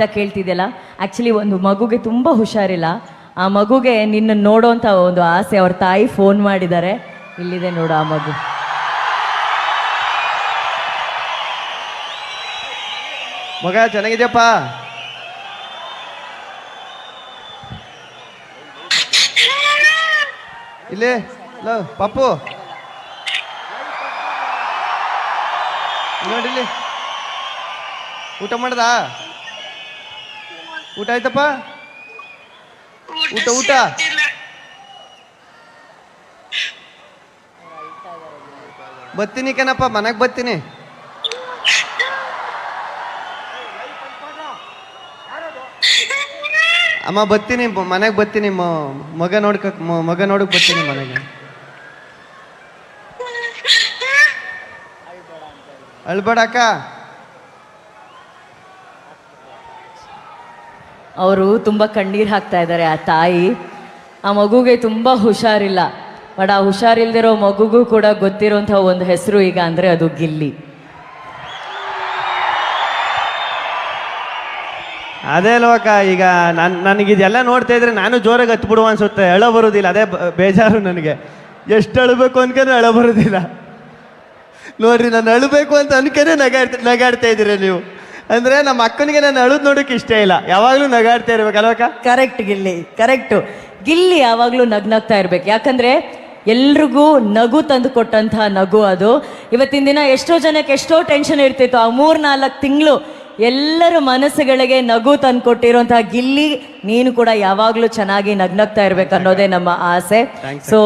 ಅಂತ ಕೇಳ್ತಿದ್ಯಲ್ಲ, ಆ್ಯಕ್ಚುಲಿ ಒಂದು ಮಗುಗೆ ತುಂಬ ಹುಷಾರಿಲ್ಲ. ಆ ಮಗುಗೆ ನಿನ್ನ ನೋಡೋಂಥ ಒಂದು ಆಸೆ, ಅವ್ರ ತಾಯಿ ಫೋನ್ ಮಾಡಿದ್ದಾರೆ. ಇಲ್ಲಿದೆ ನೋಡು ಆ ಮಗು. ಮಗ ಚೆನ್ನಾಗಿದ್ಯಪ್ಪ? ಇಲ್ಲಿ ಪಪ್ಪು ನೋಡಿಲ್ಲಿ, ಊಟ ಮಾಡ್ದ? ಊಟ ಆಯ್ತಪ್ಪ? ಊಟ ಊಟ ಬರ್ತೀನಿ ಕಣಪ್ಪ, ಮನೆಗೆ ಬರ್ತೀನಿ. ಅಮ್ಮ ಬರ್ತೀನಿ, ಮನೆಗೆ ಬರ್ತೀನಿ. ಮಗ ನೋಡಕ್ ಬರ್ತೀನಿ ಮನೆಗೆ. ಅಳ್ಬೇಡ ಅಕ್ಕ. ಅವರು ತುಂಬ ಕಣ್ಣೀರು ಹಾಕ್ತಾ ಇದ್ದಾರೆ ಆ ತಾಯಿ. ಆ ಮಗುಗೆ ತುಂಬ ಹುಷಾರಿಲ್ಲ. ಬಟ್ ಆ ಹುಷಾರಿಲ್ದಿರೋ ಮಗುಗೂ ಕೂಡ ಗೊತ್ತಿರೋಂಥ ಒಂದು ಹೆಸರು ಈಗ ಅಂದರೆ ಅದು ಗಿಲ್ಲಿ. ಅದೇ ಅಲ್ವಕ್ಕ, ಈಗ ನನಗಿದೆಲ್ಲ ನೋಡ್ತಾ ಇದ್ರೆ ನಾನು ಜೋರಾಗಿ ಹತ್ಬಿಡುವ ಅನ್ಸುತ್ತೆ. ಎಳ ಬರೋದಿಲ್ಲ, ಅದೇ ಬೇಜಾರು ನನಗೆ. ಎಷ್ಟು ಅಳಬೇಕು ಅನ್ಕೊಂಡ್ರೆ ಎಳ ಬರೋದಿಲ್ಲ. ನೋಡ್ರಿ, ನಾನು ಅಳಬೇಕು ಅಂತ ಅನ್ಕೊಂಡ್ರೆ ನಗಾಡ್ತಾ ಇದ್ದೀರ ನೀವು. ಅಂದ್ರೆ ನಮ್ಮ ಅಕ್ಕನಿಗೆ ನಾನು ಅಳುದ್ ನೋಡೋಕೆ ಇಷ್ಟ ಇಲ್ಲ, ಯಾವಾಗಲೂ ನಗಾಡ್ತಾ ಇರ್ಬೇಕಲ್ವಕ್ಕ? Correct Gilli, correct. ಗಿಲ್ಲಿ ಯಾವಾಗಲೂ ನಗ್ನಗ್ತಾ ಇರ್ಬೇಕು. ಯಾಕಂದ್ರೆ ಎಲ್ರಿಗೂ ನಗು ತಂದು ಕೊಟ್ಟಂಥ ನಗು ಅದು. ಇವತ್ತಿನ ದಿನ ಎಷ್ಟೋ ಜನಕ್ಕೆ ಎಷ್ಟೋ ಟೆನ್ಷನ್ ಇರ್ತಿತ್ತು, ಆ 3-4 ತಿಂಗಳು ಎಲ್ಲರ ಮನಸ್ಸುಗಳಿಗೆ ನಗು ತಂದು ಕೊಟ್ಟಿರೋಂಥ ಗಿಲ್ಲಿ, ನೀನು ಕೂಡ ಯಾವಾಗಲೂ ಚೆನ್ನಾಗಿ ನಗ್ನಗ್ತಾ ಇರ್ಬೇಕು ಅನ್ನೋದೇ ನಮ್ಮ ಆಸೆ. ಸೊ